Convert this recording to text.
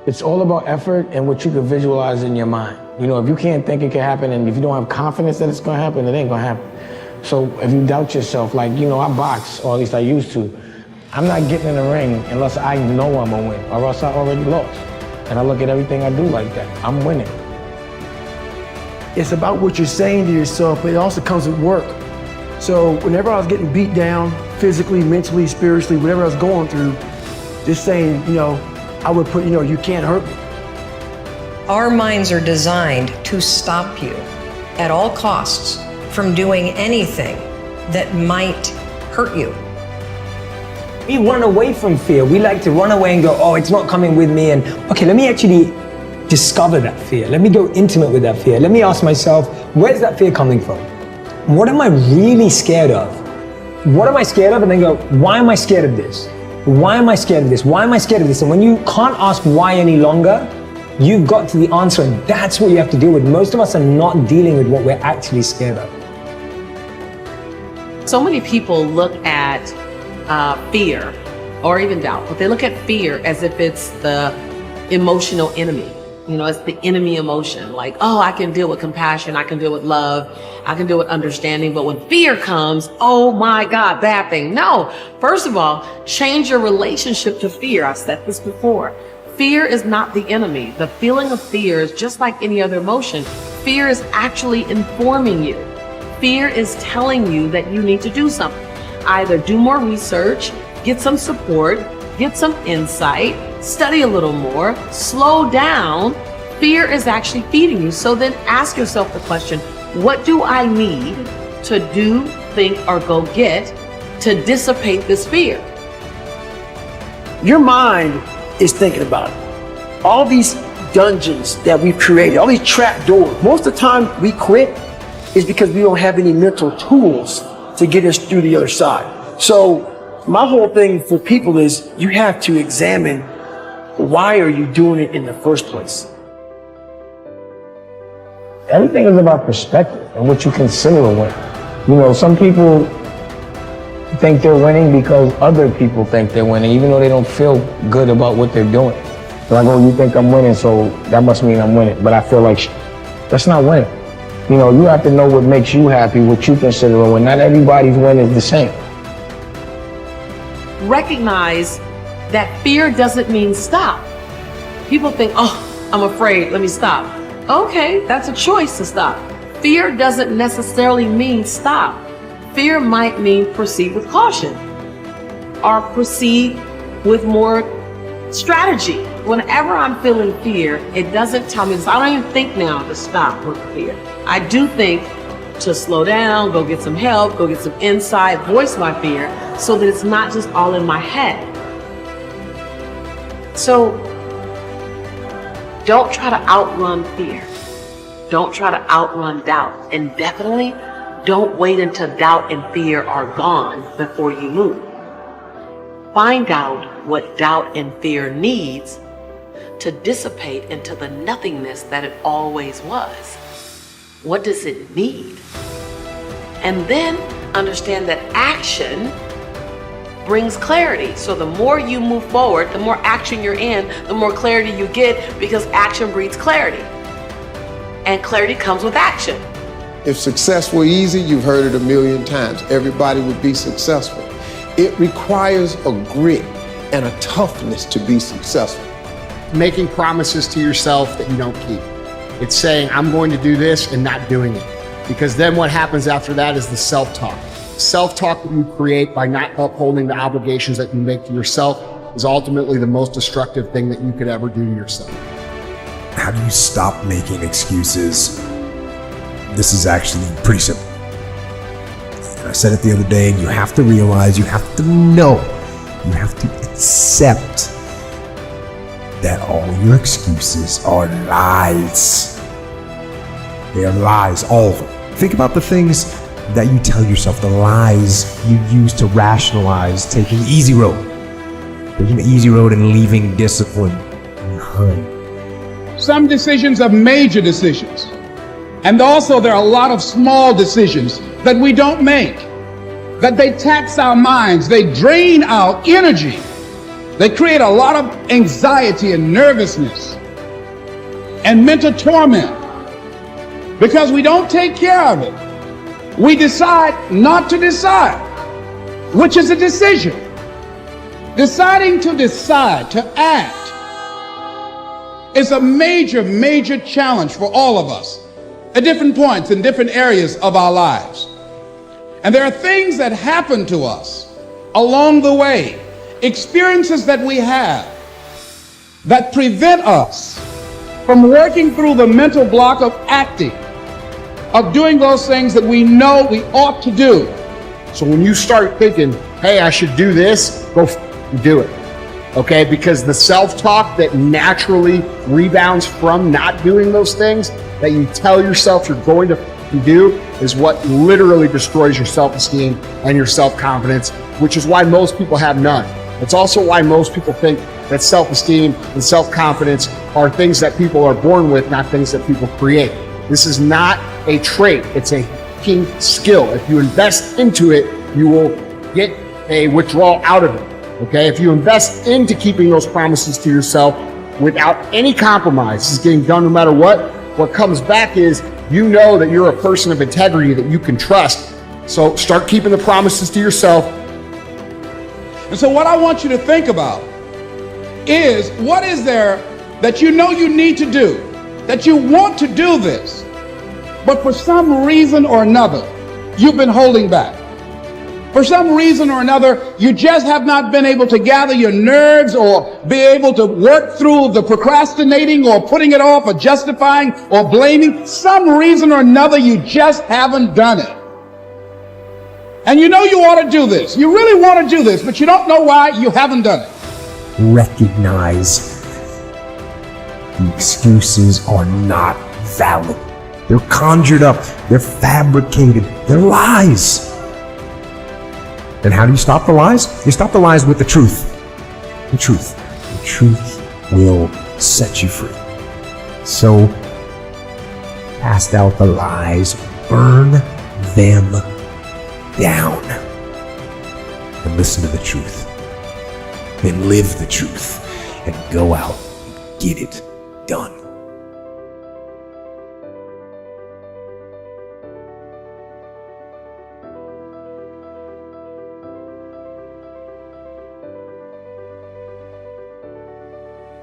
It's all about effort and what you can visualize in your mind. You know, if you can't think it can happen, and if you don't have confidence that it's gonna happen, it ain't gonna happen. So if you doubt yourself, like, you know, I box, or at least I used to. I'm not getting in the ring unless I know I'm gonna win, or else I already lost. And I look at everything I do like that. I'm winning. It's about what you're saying to yourself, but it also comes with work. So whenever I was getting beat down, physically, mentally, spiritually, whatever I was going through, just saying, you know, I would put, you know, you can't hurt me. Our minds are designed to stop you at all costs from doing anything that might hurt you. We run away from fear. We like to run away and go, oh, it's not coming with me. And okay, let me actually discover that fear. Let me go intimate with that fear. Let me ask myself, where's that fear coming from? What am I really scared of? What am I scared of? And then go, why am I scared of this? Why am I scared of this? Why am I scared of this? And when you can't ask why any longer, you've got to the answer, and that's what you have to deal with. Most of us are not dealing with what we're actually scared of. So many people look at fear or even doubt, but they look at fear as if it's the emotional enemy. You know, it's the enemy emotion. Like, oh, I can deal with compassion, I can deal with love, I can deal with understanding. But when fear comes, oh my God, bad thing. No, first of all, change your relationship to fear. I've said this before. Fear is not the enemy. The feeling of fear is just like any other emotion. Fear is actually informing you. Fear is telling you that you need to do something. Either do more research, get some support, get some insight, study a little more, slow down. Fear is actually feeding you. So then ask yourself the question, what do I need to do, think, or go get to dissipate this fear? Your mind is thinking about it. All these dungeons that we've created, all these trap doors, most of the time we quit is because we don't have any mental tools to get us through the other side. So my whole thing for people is you have to examine, why are you doing it in the first place? Everything is about perspective and what you consider a win. You know, some people think they're winning because other people think they're winning, even though they don't feel good about what they're doing. They're like, oh, you think I'm winning, so that must mean I'm winning. But I feel like that's not winning. You know, you have to know what makes you happy, what you consider a win. Not everybody's win is the same. Recognize that fear doesn't mean stop. People think, oh, I'm afraid, let me stop. Okay, that's a choice to stop. Fear doesn't necessarily mean stop. Fear might mean proceed with caution or proceed with more strategy. Whenever I'm feeling fear, it doesn't tell me this. I don't even think now to stop with fear. I do think to slow down, go get some help, go get some insight, voice my fear so that it's not just all in my head. So don't try to outrun fear. Don't try to outrun doubt. And definitely don't wait until doubt and fear are gone before you move. Find out what doubt and fear needs to dissipate into the nothingness that it always was. What does it need? And then understand that action brings clarity. So the more you move forward, the more action you're in, the more clarity you get, because action breeds clarity. And clarity comes with action. If success were easy, you've heard it a million times. Everybody would be successful. It requires a grit and a toughness to be successful. Making promises to yourself that you don't keep. It's saying, I'm going to do this and not doing it. Because then what happens after that is the self-talk. Self-talk that you create by not upholding the obligations that you make to yourself is ultimately the most destructive thing that you could ever do to yourself. How do you stop making excuses? This is actually pretty simple. I said it the other day, and you have to realize, you have to know, you have to accept that all your excuses are lies. They are lies, all of them. Think about the things that you tell yourself, the lies you use to rationalize taking the easy road. Taking the easy road and leaving discipline behind. Some decisions are major decisions. And also there are a lot of small decisions that we don't make, that they tax our minds, they drain our energy. They create a lot of anxiety and nervousness and mental torment because we don't take care of it. We decide not to decide, which is a decision. Deciding to decide, to act, is a major, major challenge for all of us at different points in different areas of our lives. And there are things that happen to us along the way, experiences that we have that prevent us from working through the mental block of acting, of doing those things that we know we ought to do. So when you start thinking, hey, I should do this, go do it. Okay? Because the self-talk that naturally rebounds from not doing those things that you tell yourself you're going to do is what literally destroys your self-esteem and your self-confidence, which is why most people have none. It's also why most people think that self-esteem and self-confidence are things that people are born with, not things that people create. This is not a trait. It's a key skill. If you invest into it, you will get a withdrawal out of it. Okay? If you invest into keeping those promises to yourself without any compromise, this is getting done no matter what comes back is you know that you're a person of integrity that you can trust. So start keeping the promises to yourself. And so what I want you to think about is, what is there that you know you need to do, that you want to do this, but for some reason or another, you've been holding back. For some reason or another, you just have not been able to gather your nerves or be able to work through the procrastinating or putting it off or justifying or blaming. Some reason or another, you just haven't done it. And you know you ought to do this. You really want to do this, but you don't know why you haven't done it. Recognize the excuses are not valid. They're conjured up. They're fabricated. They're lies. And how do you stop the lies? You stop the lies with the truth. The truth. The truth will set you free. So, cast out the lies. Burn them down. And listen to the truth. Then live the truth. And go out and get it done.